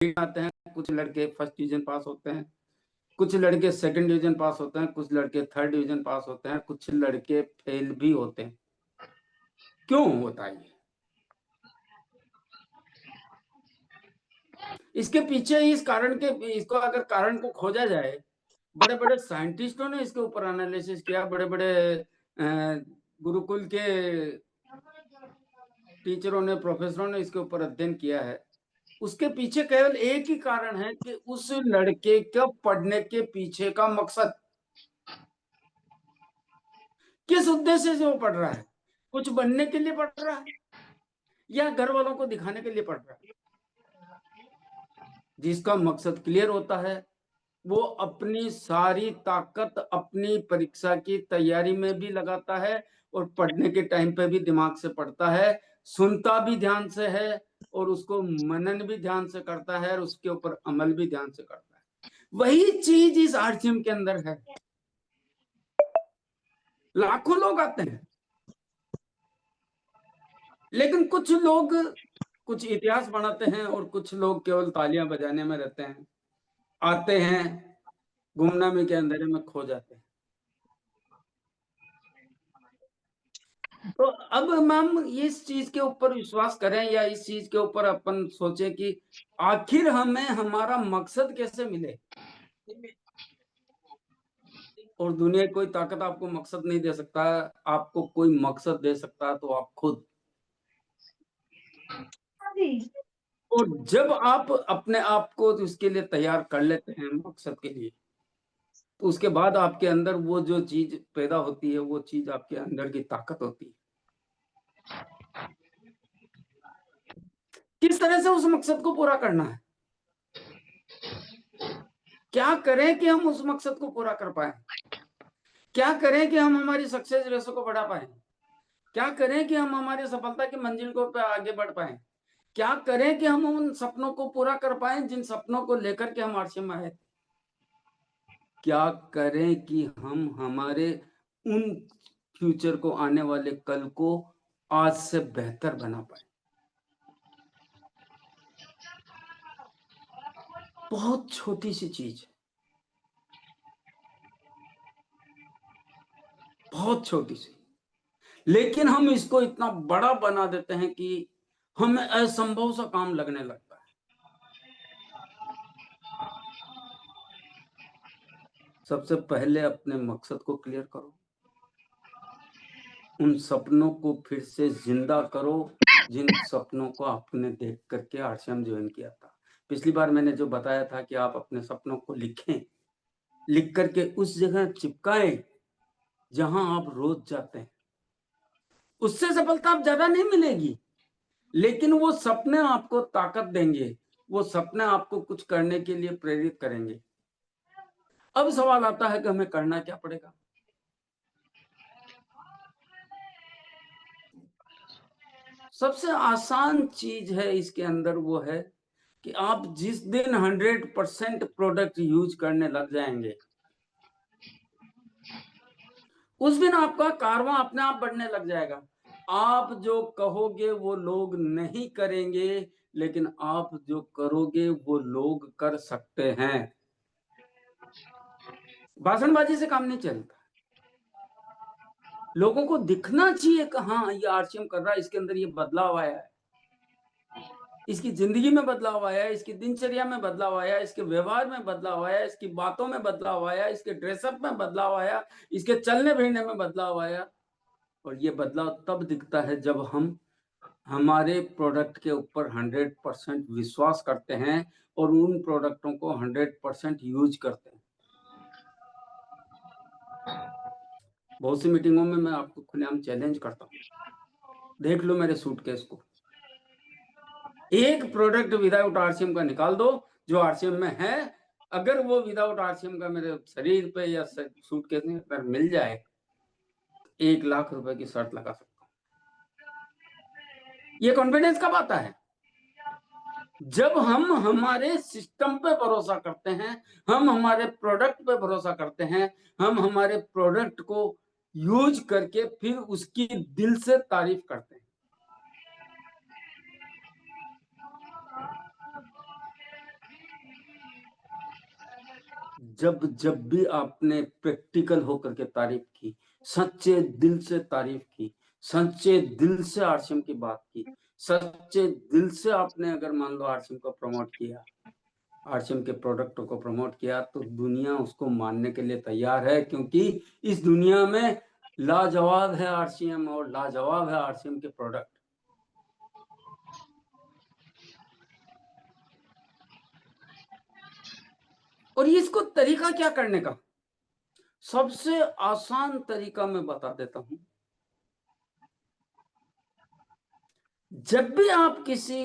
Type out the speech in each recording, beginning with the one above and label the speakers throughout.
Speaker 1: आते हैं, कुछ लड़के फर्स्ट डिवीजन पास होते हैं, कुछ लड़के सेकंड डिवीजन पास होते हैं, कुछ लड़के थर्ड डिवीजन पास होते हैं, कुछ लड़के फेल भी होते हैं। क्यों होता है ये? इसके पीछे इस कारण के, इसको अगर कारण को खोजा जाए, बड़े बड़े साइंटिस्टों ने इसके ऊपर एनालिसिस किया, बड़े बड़े गुरुकुल के टीचरों ने, प्रोफेसरों ने इसके ऊपर अध्ययन किया है। उसके पीछे केवल एक ही कारण है कि उस लड़के के पढ़ने के पीछे का मकसद, किस उद्देश्य से वो पढ़ रहा है। कुछ बनने के लिए पढ़ रहा है या घर वालों को दिखाने के लिए पढ़ रहा है। जिसका मकसद क्लियर होता है वो अपनी सारी ताकत अपनी परीक्षा की तैयारी में भी लगाता है और पढ़ने के टाइम पे भी दिमाग से पढ़ता है, सुनता भी ध्यान से है और उसको मनन भी ध्यान से करता है और उसके ऊपर अमल भी ध्यान से करता है। वही चीज इस आरसीएम के अंदर है। लाखों लोग आते हैं, लेकिन कुछ लोग कुछ इतिहास बनाते हैं और कुछ लोग केवल तालियां बजाने में रहते हैं, आते हैं, गुमनामी के अंधेरे में खो जाते हैं। तो अब हम इस चीज के ऊपर विश्वास करें या इस चीज के ऊपर अपन सोचें कि आखिर हमें हमारा मकसद कैसे मिले। और दुनिया की कोई ताकत आपको मकसद नहीं दे सकता, आपको कोई मकसद दे सकता तो आप खुद। और जब आप अपने आप को उसके लिए तैयार कर लेते हैं मकसद के लिए, तो उसके बाद आपके अंदर वो जो चीज पैदा होती है, वो चीज आपके अंदर की ताकत होती है। किस तरह से उस मकसद को पूरा करना है, क्या करें कि हम उस मकसद को पूरा कर पाए, क्या करें कि हम हमारी सक्सेस रेशो को बढ़ा पाए, क्या करें कि हम हमारी सफलता की मंजिल को पे आगे बढ़ पाए, क्या करें कि हम उन सपनों को पूरा कर पाए जिन सपनों को लेकर के हम आरसीएम में आए, क्या करें कि हम हमारे उन फ्यूचर को, आने वाले कल को आज से बेहतर बना पाए। बहुत छोटी सी चीज, बहुत छोटी सी, लेकिन हम इसको इतना बड़ा बना देते हैं कि हमें असंभव सा काम लगने लगता है। सबसे पहले अपने मकसद को क्लियर करो, उन सपनों को फिर से जिंदा करो जिन सपनों को आपने देख करके आरसीएम ज्वाइन किया था। पिछली बार मैंने जो बताया था कि आप अपने सपनों को लिखें, लिख करके उस जगह चिपकाएं जहां आप रोज जाते हैं। उससे सफलता आप ज्यादा नहीं मिलेगी, लेकिन वो सपने आपको ताकत देंगे, वो सपने आपको कुछ करने के लिए प्रेरित करेंगे। अब सवाल आता है कि हमें करना क्या पड़ेगा। सबसे आसान चीज है इसके अंदर वो है कि आप जिस दिन 100% प्रोडक्ट यूज करने लग जाएंगे, उस दिन आपका कारवां अपने आप बढ़ने लग जाएगा। आप जो कहोगे वो लोग नहीं करेंगे, लेकिन आप जो करोगे वो लोग कर सकते हैं। भाषणबाजी से काम नहीं चलता। लोगों को दिखना चाहिए कि हाँ ये आरसीएम कर रहा है, इसके अंदर ये बदलाव आया है, इसकी जिंदगी में बदलाव आया है, इसकी दिनचर्या में बदलाव आया, इसके व्यवहार में बदलाव आया, इसकी बातों में बदलाव आया, इसके ड्रेसअप में बदलाव आया, इसके चलने फिरने में बदलाव आया। और ये बदलाव तब दिखता है जब हम हमारे प्रोडक्ट के ऊपर 100% विश्वास करते हैं और उन प्रोडक्टों को 100% यूज करते हैं। बहुत सी मीटिंगों में मैं आपको खुलेआम चैलेंज करता हूँ, देख लो मेरे सूटकेस को, एक प्रोडक्ट विदाउट आरसीएम का निकाल दो जो आरसीएम में है। अगर वो विदाउट आरसीएम का मेरे शरीर पे या सूटकेस में अगर मिल जाए, 1 लाख रुपए की शर्त लगा सकता हूँ। ये कॉन्फिडेंस कब आता है? जब हम हमारे सिस्टम पे भरोसा करते हैं, हम हमारे प्रोडक्ट पे भरोसा करते हैं, हम हमारे प्रोडक्ट को यूज करके फिर उसकी दिल से तारीफ करते हैं। जब जब भी आपने प्रैक्टिकल होकर के तारीफ की, सच्चे दिल से तारीफ की, सच्चे दिल से आरसीएम की बात की, सच्चे दिल से आपने अगर मान लो आरसीएम को प्रमोट किया, आरसीएम के प्रोडक्ट को प्रमोट किया, तो दुनिया उसको मानने के लिए तैयार है, क्योंकि इस दुनिया में लाजवाब है आरसीएम और लाजवाब है आरसीएम के प्रोडक्ट। और इसको तरीका क्या करने का, सबसे आसान तरीका मैं बता देता हूं। जब भी आप किसी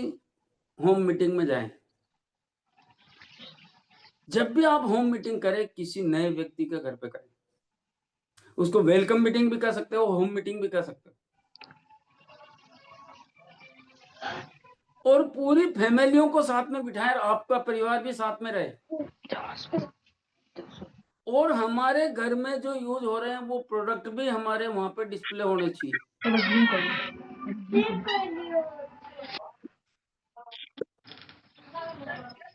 Speaker 1: होम मीटिंग में जाएं, जब भी आप होम मीटिंग करें, किसी नए व्यक्ति के घर पे करें, उसको वेलकम मीटिंग भी कर सकते हो, होम मीटिंग भी कर सकते हो, और पूरी फैमिलियों को साथ में बिठाएं, आपका परिवार भी साथ में रहे, और हमारे घर में जो यूज हो रहे हैं वो प्रोडक्ट भी हमारे वहां पे डिस्प्ले होने चाहिए।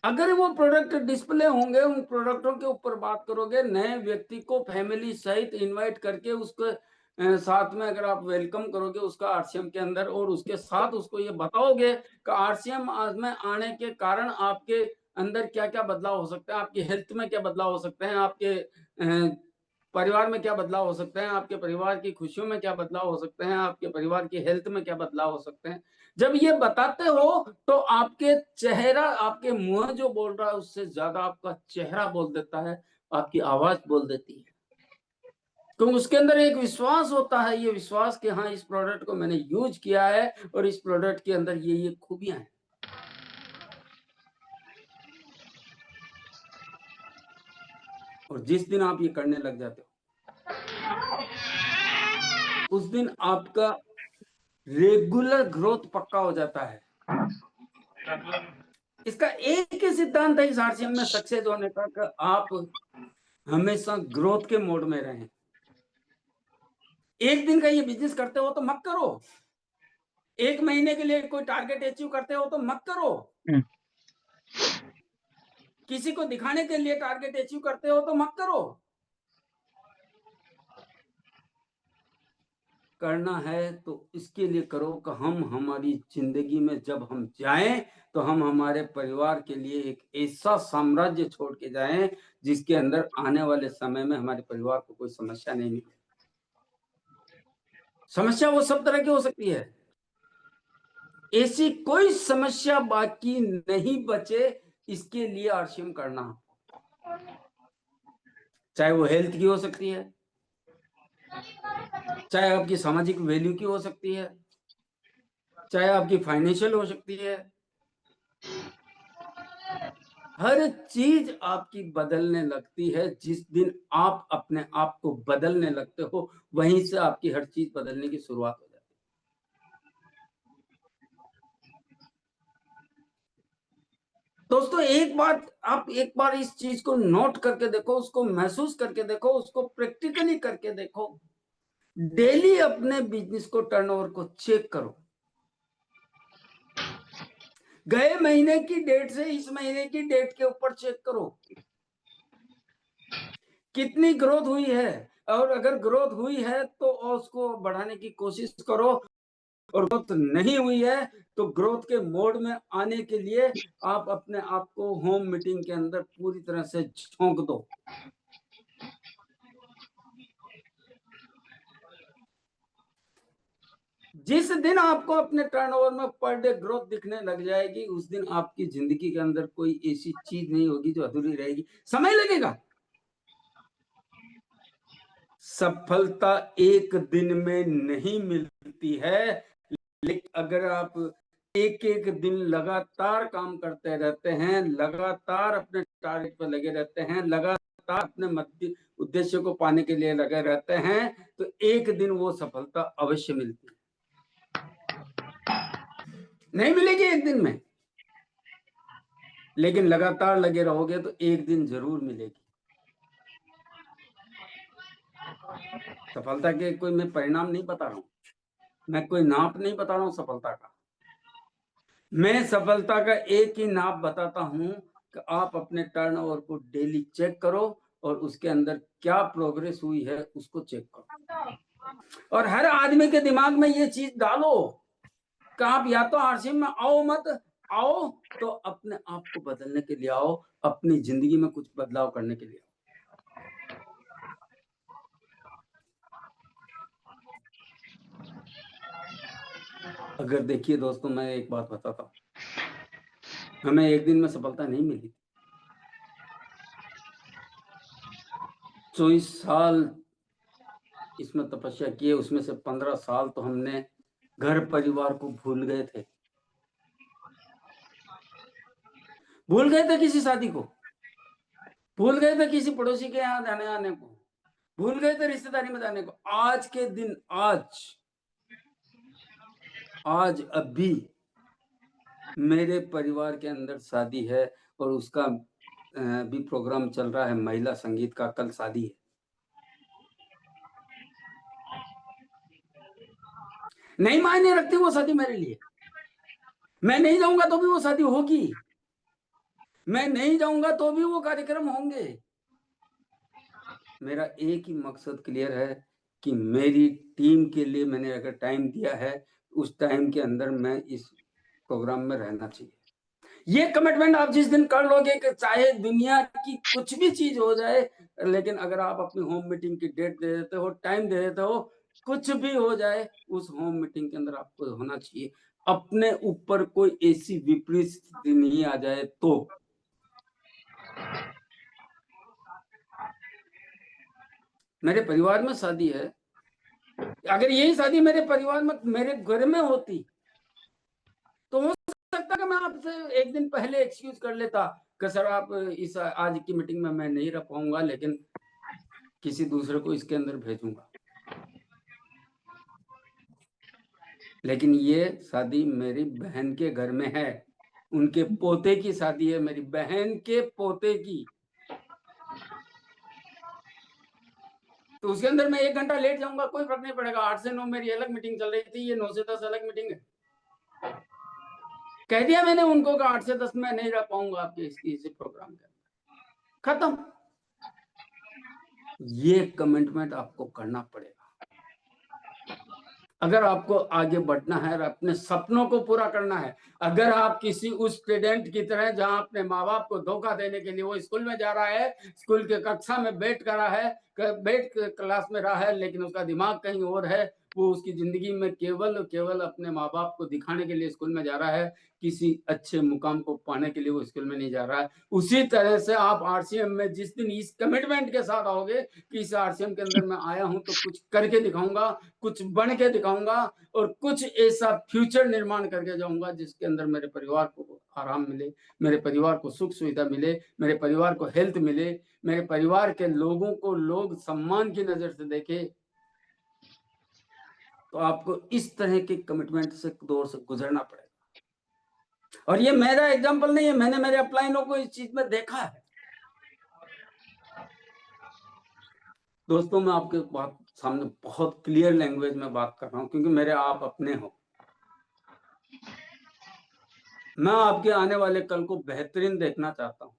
Speaker 1: अगर वो प्रोडक्ट डिस्प्ले होंगे, उन प्रोडक्टों के ऊपर बात करोगे, नए व्यक्ति को फैमिली सहित इनवाइट करके उसको साथ में अगर आप वेलकम करोगे उसका आरसीएम के अंदर, और उसके साथ उसको ये बताओगे कि आरसीएम में आने के कारण आपके अंदर क्या क्या बदलाव हो सकते हैं, आपकी हेल्थ में क्या बदलाव हो सकते हैं, आपके परिवार में क्या बदलाव हो सकते हैं, आपके परिवार की खुशियों में क्या बदलाव हो सकते हैं, आपके परिवार की हेल्थ में क्या बदलाव हो सकते हैं। जब ये बताते हो तो आपके चेहरा, आपके मुंह जो बोल रहा है उससे ज्यादा आपका चेहरा बोल देता है, आपकी आवाज बोल देती है, तो उसके अंदर एक विश्वास होता है, ये विश्वास कि हाँ इस प्रोडक्ट को मैंने यूज किया है और इस प्रोडक्ट के अंदर ये खूबियां हैं। और जिस दिन आप ये करने लग जाते हो, उस दिन आपका रेगुलर ग्रोथ पक्का हो जाता है। इसका एक ही सिद्धांत है इस आरसीएम में सक्सेस होने का, कि आप हमेशा ग्रोथ के मोड में रहें। एक दिन का ये बिजनेस करते हो तो मत करो, एक महीने के लिए कोई टारगेट अचीव करते हो तो मत करो, किसी को दिखाने के लिए टारगेट अचीव करते हो तो मत करो। करना है तो इसके लिए करो कि हम हमारी जिंदगी में जब हम जाएं तो हम हमारे परिवार के लिए एक ऐसा साम्राज्य छोड़ के जाएं जिसके अंदर आने वाले समय में हमारे परिवार को कोई समस्या नहीं मिले। समस्या वो सब तरह की हो सकती है, ऐसी कोई समस्या बाकी नहीं बचे, इसके लिए आरसीएम करना। चाहे वो हेल्थ की हो सकती है, चाहे आपकी सामाजिक वैल्यू की हो सकती है, चाहे आपकी फाइनेंशियल हो सकती है, हर चीज आपकी बदलने लगती है। जिस दिन आप अपने आप को बदलने लगते हो, वहीं से आपकी हर चीज बदलने की शुरुआत हो जाती है। दोस्तों एक बार इस चीज को नोट करके देखो, उसको महसूस करके देखो, उसको प्रैक्टिकली करके देखो। डेली अपने बिजनेस को, टर्नओवर को चेक करो, गए महीने की डेट से इस महीने की डेट के ऊपर चेक करो कितनी ग्रोथ हुई है, और अगर ग्रोथ हुई है तो उसको बढ़ाने की कोशिश करो, और ग्रोथ नहीं हुई है तो ग्रोथ के मोड में आने के लिए आप अपने आप को होम मीटिंग के अंदर पूरी तरह से झोंक दो। जिस दिन आपको अपने टर्नओवर में पर डे ग्रोथ दिखने लग जाएगी, उस दिन आपकी जिंदगी के अंदर कोई ऐसी चीज नहीं होगी जो अधूरी रहेगी। समय लगेगा, सफलता एक दिन में नहीं मिलती है, लेकिन अगर आप एक एक दिन लगातार काम करते रहते हैं, लगातार अपने टारगेट पर लगे रहते हैं, लगातार अपने मध्य उद्देश्य को पाने के लिए लगे रहते हैं, तो एक दिन वो सफलता अवश्य मिलती है। नहीं मिलेगी एक दिन में, लेकिन लगातार लगे रहोगे तो एक दिन जरूर मिलेगी। सफलता के कोई मैं परिणाम नहीं बता रहा हूं, मैं कोई नाप नहीं बता रहा हूं सफलता का। मैं सफलता का एक ही नाप बताता हूं कि आप अपने टर्नओवर को डेली चेक करो और उसके अंदर क्या प्रोग्रेस हुई है उसको चेक करो। और हर आदमी के दिमाग में ये चीज डालो कि आप या तो आरसीएम में आओ, मत आओ तो अपने आप को बदलने के लिए आओ, अपनी जिंदगी में कुछ बदलाव करने के लिए आओ। अगर देखिए दोस्तों, मैं एक बात बताता हूँ, हमें एक दिन में सफलता नहीं मिली। 24 साल इसमें तपस्या किए, उसमें से 15 साल तो हमने घर परिवार को भूल गए थे, भूल गए थे किसी शादी को, भूल गए थे किसी पड़ोसी के यहाँ जाने आने को, भूल गए थे रिश्तेदारी में जाने को। आज के दिन, आज अभी मेरे परिवार के अंदर शादी है और उसका भी प्रोग्राम चल रहा है, महिला संगीत का। कल शादी है। नहीं मायने रखती वो शादी मेरे लिए। मैं नहीं जाऊंगा तो भी वो शादी होगी, मैं नहीं जाऊंगा तो भी वो कार्यक्रम होंगे। मेरा एक ही मकसद क्लियर है कि मेरी टीम के लिए मैंने अगर टाइम दिया है, उस टाइम के अंदर मैं इस प्रोग्राम में रहना चाहिए। ये कमिटमेंट आप जिस दिन कर लोगे कि चाहे दुनिया की कुछ भी चीज हो जाए, लेकिन अगर आप अपनी होम मीटिंग की डेट दे देते हो, टाइम दे देते हो, कुछ भी हो जाए, उस होम मीटिंग के अंदर आपको होना चाहिए। अपने ऊपर कोई ऐसी विपरीत स्थिति नहीं आ जाए तो। मेरे परिवार में शादी है, अगर यही शादी मेरे परिवार में, मेरे घर में होती, तो हो सकता कि मैं आपसे एक दिन पहले एक्सक्यूज कर लेता कि सर आप इस आज की मीटिंग में मैं नहीं रह पाऊंगा, लेकिन किसी दूसरे को इसके अंदर भेजूंगा। लेकिन ये शादी मेरी बहन के घर में है, उनके पोते की शादी है, मेरी बहन के पोते की। तो उसके अंदर मैं 1 घंटा लेट जाऊंगा, कोई फर्क नहीं पड़ेगा। 8 से 9 मेरी अलग मीटिंग चल रही थी, ये 9 से 10 अलग मीटिंग है। कह दिया मैंने उनको कि 8 से 10 में नहीं रह पाऊंगा आपके इसी प्रोग्राम के अंदर, खत्म। ये कमिटमेंट आपको करना पड़ेगा अगर आपको आगे बढ़ना है और अपने सपनों को पूरा करना है। अगर आप किसी उस स्टूडेंट की तरह जहां अपने माँ बाप को धोखा देने के लिए वो स्कूल में जा रहा है, स्कूल के कक्षा में बैठ कर रहा है, बैठ क्लास में रहा है, लेकिन उसका दिमाग कहीं और है, वो उसकी जिंदगी में केवल अपने माँ बाप को दिखाने के लिए स्कूल में जा रहा है, किसी अच्छे मुकाम को पाने के लिए वो स्कूल में नहीं जा रहा है। उसी तरह से आप आरसीएम में जिस दिन इस कमिटमेंट के साथ आओगे कि इस आरसीएम के अंदर मैं आया हूं तो कुछ करके दिखाऊंगा, कुछ बन के दिखाऊंगा और कुछ ऐसा फ्यूचर निर्माण करके जाऊंगा जिसके अंदर मेरे परिवार को आराम मिले, मेरे परिवार को सुख सुविधा मिले, मेरे परिवार को हेल्थ मिले, मेरे परिवार के लोगों को लोग सम्मान की नजर से देखे। तो आपको इस तरह के कमिटमेंट से दौर से गुजरना पड़ेगा। और ये मेरा एग्जाम्पल नहीं है, मैंने मेरे अपलाइनों को इस चीज में देखा है। दोस्तों, मैं आपके बात सामने बहुत क्लियर लैंग्वेज में बात कर रहा हूं क्योंकि मेरे आप अपने हो। मैं आपके आने वाले कल को बेहतरीन देखना चाहता हूं।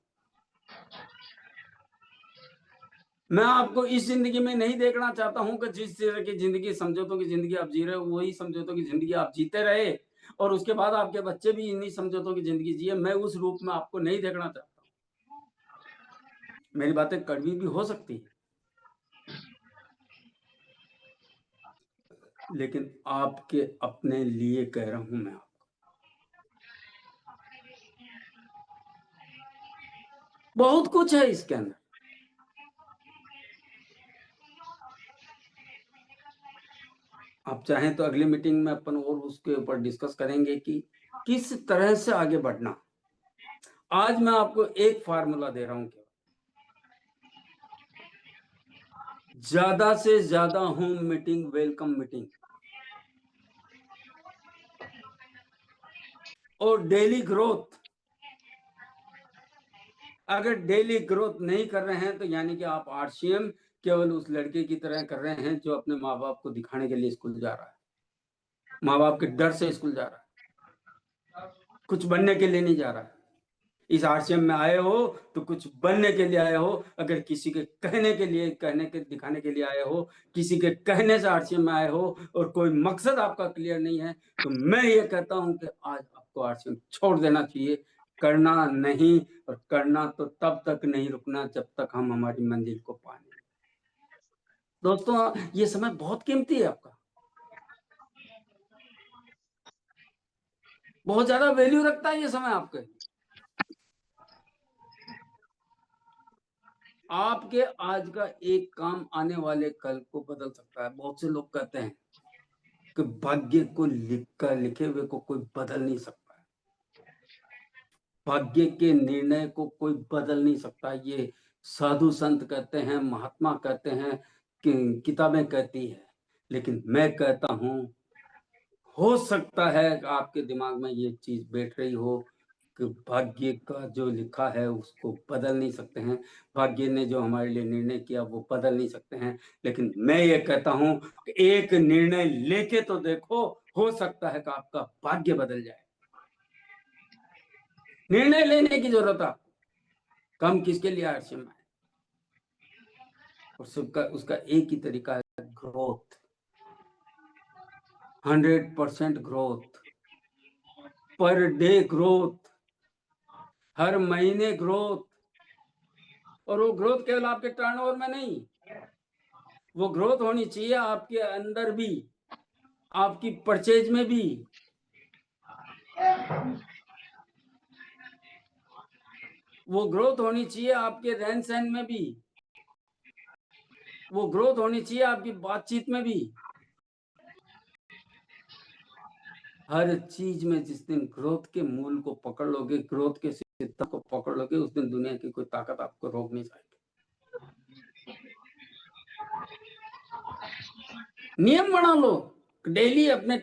Speaker 1: मैं आपको इस जिंदगी में नहीं देखना चाहता हूं कि जिस तरह की जिंदगी, समझौतों की जिंदगी आप जी रहे हो, वही समझौतों की जिंदगी आप जीते रहे और उसके बाद आपके बच्चे भी इन्हीं समझौतों की जिंदगी जिए। मैं उस रूप में आपको नहीं देखना चाहता हूं। मेरी बातें कड़वी भी हो सकती है, लेकिन आपके अपने लिए कह रहा हूं मैं आपको। बहुत कुछ है इसके अंदर। आप चाहें तो अगली मीटिंग में अपन और उसके ऊपर डिस्कस करेंगे कि किस तरह से आगे बढ़ना। आज मैं आपको एक फार्मूला दे रहा हूं, ज्यादा से ज्यादा होम मीटिंग, वेलकम मीटिंग और डेली ग्रोथ। अगर डेली ग्रोथ नहीं कर रहे हैं तो यानी कि आप आरसीएम केवल उस लड़के की तरह कर रहे हैं जो अपने माँ बाप को दिखाने के लिए स्कूल जा रहा है, माँ बाप के डर से स्कूल जा रहा है, कुछ बनने के लिए नहीं जा रहा है। इस आरसीएम में आए हो तो कुछ बनने के लिए आए हो। अगर किसी के कहने के दिखाने के लिए आए हो, किसी के कहने से आरसीएम में आए हो और कोई मकसद आपका क्लियर नहीं है, तो मैं ये कहता हूं कि आज आपको आरसीएम छोड़ देना चाहिए। करना नहीं, और करना तो तब तक नहीं रुकना जब तक हम हमारी मंजिल को पाने। दोस्तों, ये समय बहुत कीमती है आपका, बहुत ज्यादा वैल्यू रखता है ये समय आपके। आपके आज का एक काम आने वाले कल को बदल सकता है। बहुत से लोग कहते हैं कि भाग्य को लिखे हुए को कोई बदल नहीं सकता है, भाग्य के निर्णय को कोई बदल नहीं सकता। ये साधु संत कहते हैं, महात्मा कहते हैं, कि किताबें कहती है, लेकिन मैं कहता हूं, हो सकता है कि आपके दिमाग में ये चीज बैठ रही हो कि भाग्य का जो लिखा है उसको बदल नहीं सकते हैं, भाग्य ने जो हमारे लिए निर्णय किया वो बदल नहीं सकते हैं। लेकिन मैं ये कहता हूं कि एक निर्णय लेके तो देखो, हो सकता है कि आपका भाग्य बदल जाए। निर्णय लेने की जरूरत है। कम किसके लिए आरसीएम है, और उसका एक ही तरीका है, growth. 100% growth, per day growth, हर महीने ग्रोथ। और वो ग्रोथ केवल आपके टर्नओवर में नहीं, वो ग्रोथ होनी चाहिए आपके अंदर भी, आपकी परचेज में भी, वो ग्रोथ होनी चाहिए आपके रहन सहन में भी, वो ग्रोथ होनी चाहिए आपकी बातचीत में भी। हर चीज में जिस दिन ग्रोथ के मूल को पकड़ लोगे, ग्रोथ के सिद्धांत को पकड़ लोगे, उस दिन दुनिया की कोई ताकत आपको रोक नहीं सकती। नियम बना लो, डेली अपने